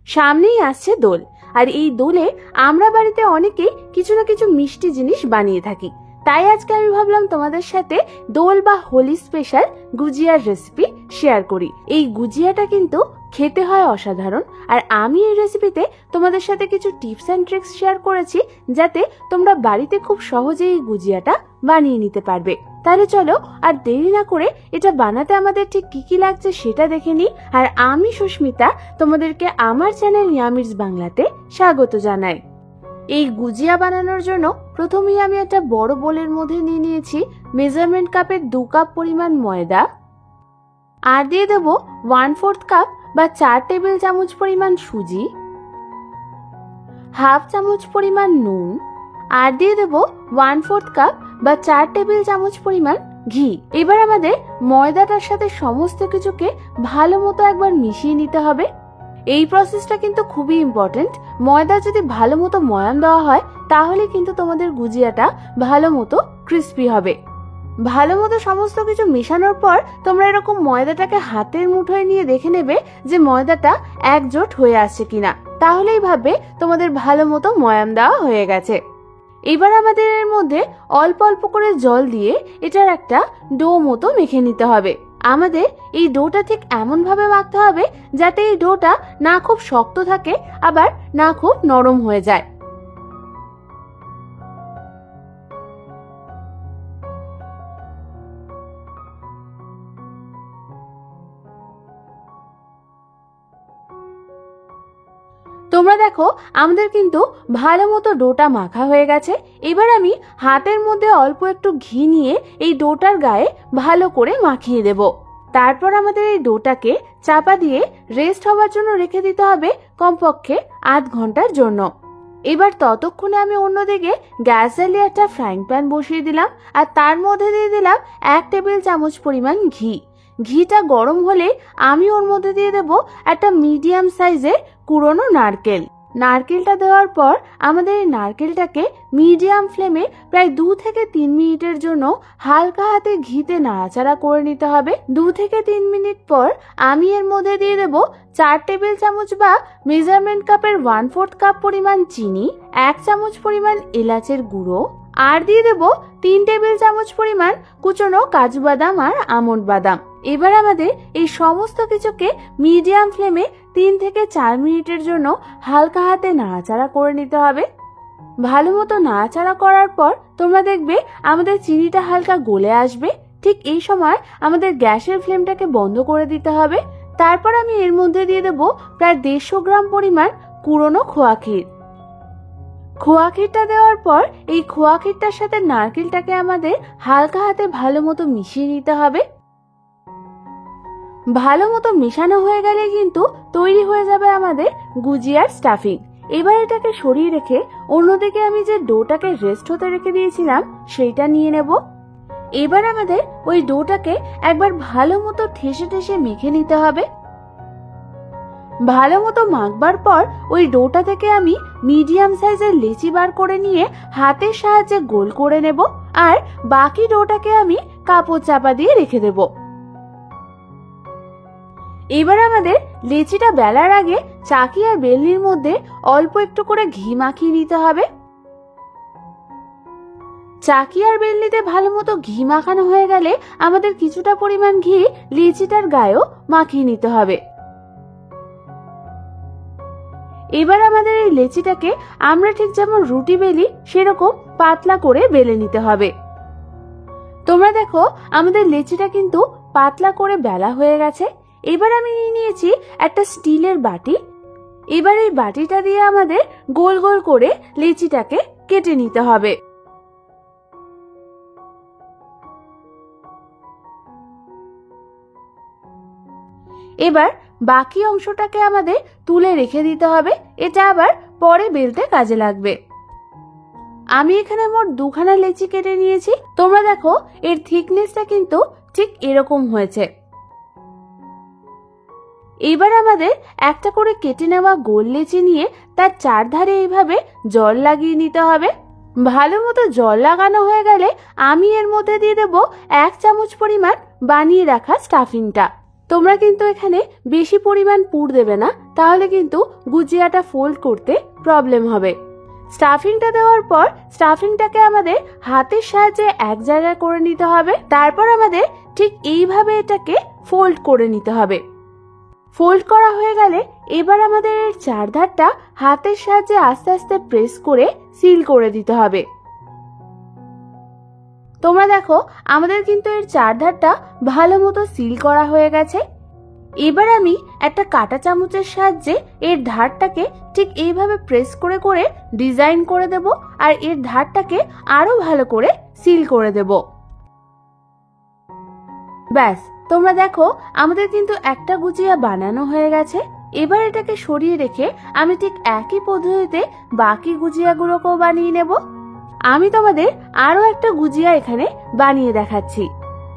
সামনেই আসছে দোল, আর এই দোলে আমরা বাড়িতে অনেকেই কিছু না কিছু মিষ্টি জিনিস বানিয়ে থাকি। তাই আজকে আমি ভাবলাম তোমাদের সাথে দোল বা হোলি স্পেশাল গুজিয়ার রেসিপি শেয়ার করি। এই গুজিয়াটা কিন্তু খেতে হয় অসাধারণ, আর আমি এই রেসিপিতে তোমাদের সাথে কিছু টিপস এন্ড ট্রিক্স শেয়ার করেছি যাতে তোমরা বাড়িতে খুব সহজেই এই গুজিয়াটা বানিয়ে নিতে পারবে। তাহলে চলো আর দেরি না করে এটা বানাতে আমাদের ঠিক কি কি লাগছে সেটা দেখে নিই। আর আমি সুস্মিতা তোমাদেরকে আমার চ্যানেল ইয়ামিরস বাংলাতে স্বাগত জানাই। এই গুজিয়া বানানোর জন্য প্রথমেই আমি একটা বড় বোলের মধ্যে নিয়ে নিয়েছি মেজারমেন্ট কাপের 2 কাপ পরিমাণ ময়দা, আর দিয়ে দেবো 1/4 কাপ বা 4 টেবিল চামচ পরিমাণ সুজি, হাফ চামচ পরিমাণ নুন, আর দিয়ে দেবো 1/4 কাপ বা 4 টেবিল চামচ পরিমাণ ঘি। এবার আমাদের ময়দাটার সাথে সমস্ত কিছুকে ভালো মতো একবার মিশিয়ে নিতে হবে। এই প্রসেসটা কিন্তু খুবই ইম্পর্টেন্ট। ময়দা যদি ভালো মতো ময়ান দেওয়া হয় তাহলে কিন্তু তোমাদের গুজিয়াটা ভালো মতো ক্রিস্পি হবে। ভালো মতো সমস্ত কিছু মেশানোর পর তোমরা এরকম ময়দাটাকে হাতের মুঠোয় নিয়ে দেখে নেবে যে ময়দাটা একজোট হয়ে আসছে কিনা, তাহলেই ভাববে তোমাদের ভালো মতো ময়ান দেওয়া হয়ে গেছে। এবার আমাদের এর মধ্যে অল্প অল্প করে জল দিয়ে এটার একটা ডো মতো মেখে নিতে হবে। আমাদের এই ডোটা ঠিক এমন ভাবে মাখতে হবে যাতে এই ডোটা না খুব শক্ত থাকে আবার না খুব নরম হয়ে যায়। তোমরা দেখো আমাদের কিন্তু ভালো মতো ডোটা মাখা হয়ে গেছে। এবার আমি হাতের মধ্যে অল্প একটু ঘি নিয়ে এই ডোটার গায়ে ভালো করে মাখিয়ে দেব। তারপর আমাদের এই ডোটাকে চাপা দিয়ে রেস্ট হওয়ার জন্য রেখে দিতে হবে কমপক্ষে আধ ঘন্টার জন্য। এবার ততক্ষণে আমি অন্যদিকে গ্যাস জ্বালিয়ে একটা ফ্রাইং প্যান বসিয়ে দিলাম, আর তার মধ্যে দিয়ে দিলাম 1 টেবিল চামচ পরিমাণ ঘি। ঘিটা গরম হলে আমি ওর মধ্যে দিয়ে দেব একটা মিডিয়াম সাইজের কুড়োনো নারকেল। নারকেলটা দেওয়ার পর আমাদের এই নারকেলটাকে মিডিয়াম ফ্লেমে প্রায় 2 থেকে 3 মিনিটের জন্য হালকা হাতে ঘিতে নাড়াচাড়া করে নিতে হবে। 2 থেকে 3 মিনিট পর আমি এর মধ্যে দিয়ে দেব 4 টেবিল চামচ বা মেজারমেন্ট কাপের 1/4 কাপ পরিমাণ চিনি, 1 চামচ পরিমাণ এলাচের গুঁড়ো, আর দিয়ে দেব 3 টেবিল চামচ পরিমাণ কুচনো কাজু বাদাম আর আমন্ড বাদাম। এবার আমাদের এই সমস্ত কিছুকে মিডিয়াম ফ্লেমে 3 থেকে 4 মিনিটের জন্য হালকা হাতে নাড়াচাড়া করে নিতে হবে। ভালো মতো নাড়াচাড়া করার পর তোমরা দেখবে আমাদের চিনিটা হালকা গলে আসবে। ঠিক এই সময় আমাদের গ্যাসের ফ্লেমটাকে বন্ধ করে দিতে হবে। তারপর আমি এর মধ্যে দিয়ে দেব প্রায় 150 গ্রাম পরিমাণ কুড়োনো খোয়া ক্ষীর। খোয়া ক্ষীরটা দেওয়ার পর এই খোয়া ক্ষীরটার সাথে নারকেলটাকে আমাদের হালকা হাতে ভালো মতো মিশিয়ে নিতে হবে। ভালো মতো মেশানো হয়ে গেলে কিন্তু তৈরি হয়ে যাবে আমাদের গুজিয়ার স্টাফিং। এবার এটাকে সরিয়ে রেখে অন্যদিকে আমি যে ডোটাকে রেস্ট হতে রেখে দিয়েছিলাম সেইটা নিয়ে নেব। এবার আমাদের ওই ডোটাকে একবার ভালো মতো ঠেসে ঠেসে মেখে নিতে হবে। ভালো মতো মাখবার পর ওই ডোটা থেকে আমি মিডিয়াম সাইজের লেচি বার করে নিয়ে হাতের সাহায্যে গোল করে নেব, আর বাকি ডোটাকে আমি কাপড় চাপা দিয়ে রেখে দেব। এবার আমাদের লেচিটা বেলার আগে চাকি আর বেলনির মধ্যে অল্প একটু করে ঘি মাখিয়ে নিতে হবে। চাকি আর বেলনিতে ভালো মতো ঘি মাখানো হয়ে গেলে আমাদের কিছুটা পরিমাণ ঘি লেচিটার গায়েও মাখিয়ে নিতে হবে। এবার আমাদের এই লেচিটাকে আমরা ঠিক যেমন রুটি বেলি সেরকম পাতলা করে বেলে নিতে হবে। তোমরা দেখো আমাদের লেচিটা কিন্তু পাতলা করে বেলা হয়ে গেছে। এবার আমি নিয়ে নিয়েছি একটা স্টিলের বাটি। এবার এই বাটিটা দিয়ে আমাদের গোল গোল করে লেচিটাকে কেটে নিতে হবে। এবার বাকি অংশটাকে আমাদের তুলে রেখে দিতে হবে, এটা আবার পরে বেলতে কাজে লাগবে। আমি এখানে মোট 2খানা লেচি কেটে নিয়েছি। তোমরা দেখো এর থিকনেসটা কিন্তু ঠিক এরকম হয়েছে। এবার আমাদের একটা করে কেটে নেওয়া গোল লেচি নিয়ে তার চারধারে এইভাবে জল লাগিয়ে নিতে হবে। ভালো মতো জল লাগানো হয়ে গেলে আমি এর মধ্যে দিয়ে দেব 1 চামচ পরিমাণ বানিয়ে রাখা স্টাফিংটা। তোমরা কিন্তু এখানে বেশি পরিমাণ পুর দেবে না, তাহলে কিন্তু গুজিয়াটা ফোল্ড করতে প্রবলেম হবে। স্টাফিংটা দেওয়ার পর স্টাফিংটাকে আমাদের হাতের সাহায্যে এক জায়গায় করে নিতে হবে। তারপর আমাদের ঠিক এইভাবে এটাকে ফোল্ড করে নিতে হবে। ফোল্ড করা হয়ে গেলে এবার আমাদের এর চারধারটা হাতের সাহায্যে আস্তে আস্তে প্রেস করে সিল করে দিতে হবে। তোমরা দেখো আমাদের কিন্তু এর চারধারটা ভালো মতো সিল করা হয়ে গেছে। এবার আমি একটা কাঁটা চামচের সাহায্যে এর ধারটাকে ঠিক এইভাবে প্রেস করে করে ডিজাইন করে দেব, আর এর ধারটাকে আরো ভালো করে সিল করে দেব। ব্যাস, তোমরা দেখো আমাদের কিন্তু একটা গুজিয়া বানানো হয়ে গেছে। এবার এটাকে সরিয়ে রেখে আমি ঠিক একই পদ্ধতিতে বাকি গুজিয়াগুলোকেও বানিয়ে নেব। আমি তোমাদের আরো একটা গুজিয়া এখানে বানিয়ে দেখাচ্ছি।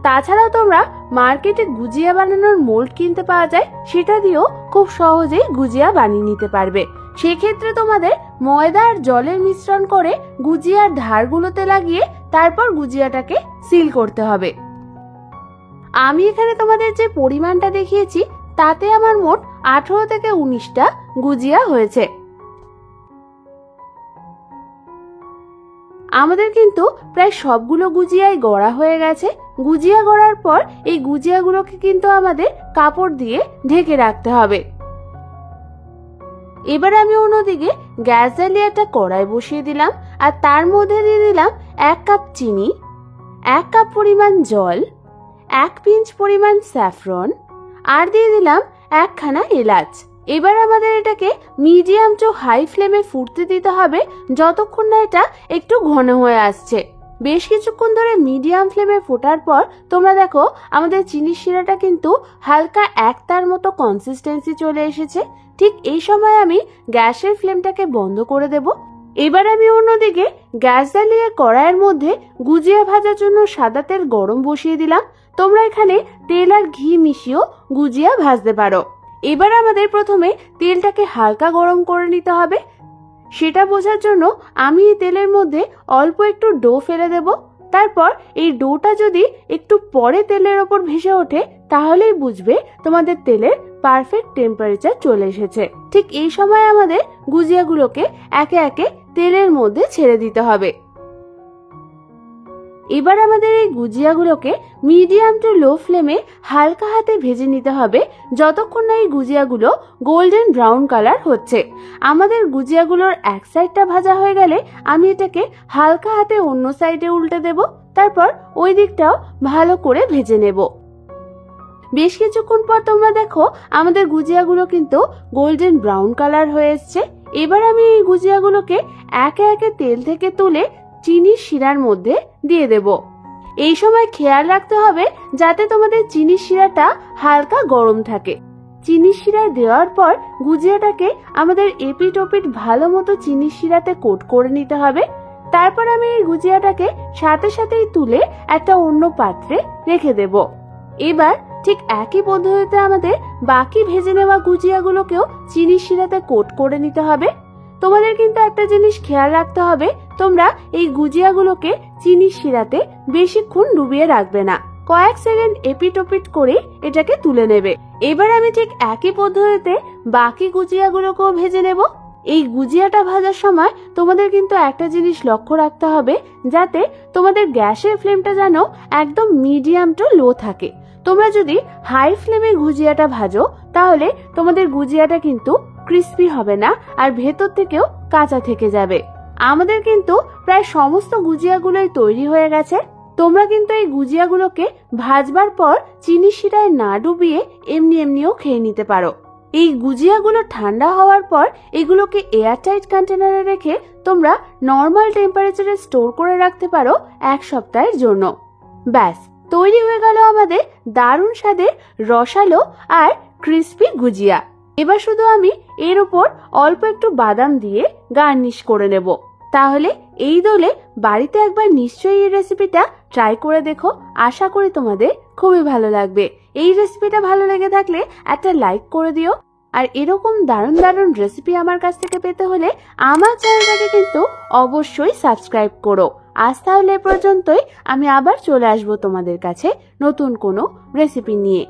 তাছাড়াও তোমরা মার্কেটে গুজিয়া বানানোর মোল্ড কিনতে পাওয়া যায়, সেটা দিয়েও খুব সহজেই গুজিয়া বানিয়ে নিতে পারবে। সেক্ষেত্রে তোমাদের ময়দা আর জলের মিশ্রণ করে গুজিয়ার ধারগুলোতে লাগিয়ে তারপর গুজিয়াটাকে সিল করতে হবে। আমি এখানে তোমাদের যে পরিমাণটা দেখিয়েছি তাতে আমার মোট 18 থেকে 19টা গুজিয়া হয়েছে। আমাদের কিন্তু প্রায় সবগুলো গুজিয়াই গড়া হয়ে গেছে। গুজিয়া গড়ার পর এই গুজিয়াগুলোকে কিন্তু আমাদের কাপড় দিয়ে ঢেকে রাখতে হবে। এবার আমি অন্যদিকে গ্যাস জ্বালিয়ে একটা কড়াই বসিয়ে দিলাম, আর তার মধ্যে দিয়ে দিলাম 1 কাপ চিনি, 1 কাপ পরিমাণ জল, 1 পিঞ্চ পরিমাণ স্যাফরন, আর দিয়ে দিলাম 1খানা এলাচ। এবার আমাদের এটাকে মিডিয়াম টু হাই ফ্লেমে ফুটতে দিতে হবে যতক্ষণ না এটা একটু ঘন হয়ে আসছে। বেশ কিছুক্ষণ ধরে মিডিয়াম ফ্লেমে ফোটার পর তোমরা দেখো আমাদের চিনির শিরাটা কিন্তু হালকা একতার মতো কনসিস্টেন্সি চলে এসেছে। ঠিক এই সময় আমি গ্যাসের ফ্লেমটাকে বন্ধ করে দেব। এবার আমি অন্যদিকে গ্যাস জ্বালিয়ে কড়াইয়ের মধ্যে গুজিয়া ভাজার জন্য সাদা তেল গরম বসিয়ে দিলাম। তোমরা এখানে তেল আর ঘি মিশিয়েও গুজিয়া ভাজতে পারো। এবার আমাদের প্রথমে তেলটাকে হালকা গরম করে নিতে হবে। সেটা বোঝার জন্য আমি এই তেলের মধ্যে অল্প একটু ডো ফেলে দেব। তারপর এই ডোটা যদি একটু পরে তেলের ওপর ভেসে ওঠে তাহলেই বুঝবে তোমাদের তেলের পারফেক্ট টেম্পারেচার চলে এসেছে। ঠিক এই সময় আমাদের গুজিয়াগুলোকে একে একে তেলের মধ্যে ছেড়ে দিতে হবে। এবার আমাদের এই গুজিয়াগুলোকে মিডিয়াম টু লো ফ্লেমে হালকা হাতে ভেজে নিতে হবে যতক্ষণ না এই গুজিয়াগুলো গোল্ডেন ব্রাউন কালার হচ্ছে। আমাদের গুজিয়াগুলোর এক সাইডটা ভাজা হয়ে গেলে আমি এটাকে হালকা হাতে অন্য সাইডে উল্টে দেব, তারপর ওই দিকটাও ভালো করে ভেজে নেব। বেশ কিছুক্ষণ পর তোমরা দেখো আমাদের গুজিয়াগুলো কিন্তু গোল্ডেন ব্রাউন কালার হয়ে এসছে। এবার আমি এই গুজিয়াগুলোকে একে একে তেল থেকে তুলে চিনির শিরার মধ্যে দিয়ে দেব। এই সময় খেয়াল রাখতে হবে যাতে তোমাদের চিনির শিরাটা হালকা গরম থাকে। চিনির শিরায় দেওয়ার পর গুজিয়াটাকে আমাদের এপিট ওপিট ভালো মতো চিনির শিরাতে কোট করে নিতে হবে। তারপর আমি এই গুজিয়াটাকে সাথে সাথেই তুলে একটা অন্য পাত্রে রেখে দেব। এবার ঠিক একই পদ্ধতিতে আমাদের বাকি ভেজে নেওয়া গুজিয়াগুলোকেও চিনির শিরাতে কোট করে নিতে হবে। তোমাদের কিন্তু একটা জিনিস খেয়াল রাখতে হবে, তোমরা এই গুজিয়াগুলোকে চিনির শিরাতে বেশিক্ষণ ডুবিয়ে রাখবে না, কয়েক সেকেন্ড এপিট ওপিট করে এটাকে তুলে নেবে। এবার আমি ঠিক একই পদ্ধতিতে বাকি গুজিয়াগুলোকেও ভেজে নেব। এই গুজিয়াটা ভাজার সময় তোমাদের কিন্তু একটা জিনিস লক্ষ্য রাখতে হবে, যাতে তোমাদের গ্যাসের ফ্লেমটা যেন একদম মিডিয়াম টু লো থাকে। তোমরা যদি হাই ফ্লেমে গুজিয়াটা ভাজো তাহলে তোমাদের গুজিয়াটা কিন্তু ক্রিস্পি হবে না, আর ভেতর থেকেও কাঁচা থেকে যাবে। আমাদের কিন্তু প্রায় সমস্ত গুজিয়াগুলোই তৈরি হয়ে গেছে। তোমরা কিন্তু এই গুজিয়াগুলোকে ভাজবার পর চিনি শিরায় না ডুবিয়ে এমনি এমনিও খেয়ে নিতে পারো। এই গুজিয়াগুলো ঠান্ডা হওয়ার পর এগুলোকে এয়ারটাইট কন্টেনারে রেখে তোমরা নর্মাল টেম্পারেচারে স্টোর করে রাখতে পারো 1 সপ্তাহের জন্য। ব্যাস, তৈরি হয়ে গেল আমাদের দারুণ স্বাদের রসালো আর ক্রিস্পি গুজিয়া। এবার শুধু আমি এর উপর অল্প একটু বাদাম দিয়ে গার্নিশ করে নেব। তাহলে এই দোলে বাড়িতে একবার নিশ্চয়ই এই রেসিপিটা ট্রাই করে দেখো। আশা করি তোমাদের খুবই ভালো লাগবে। এই রেসিপিটা ভালো লেগে থাকলে একটা লাইক করে দিও। আর এরকম দারুণ দারুণ রেসিপি আমার কাছ থেকে পেতে হলে আমার চ্যানেলটাকে কিন্তু অবশ্যই সাবস্ক্রাইব করো। আজ তাহলে পর্যন্তই, আমি আবার চলে আসবো তোমাদের কাছে নতুন কোনো রেসিপি নিয়ে।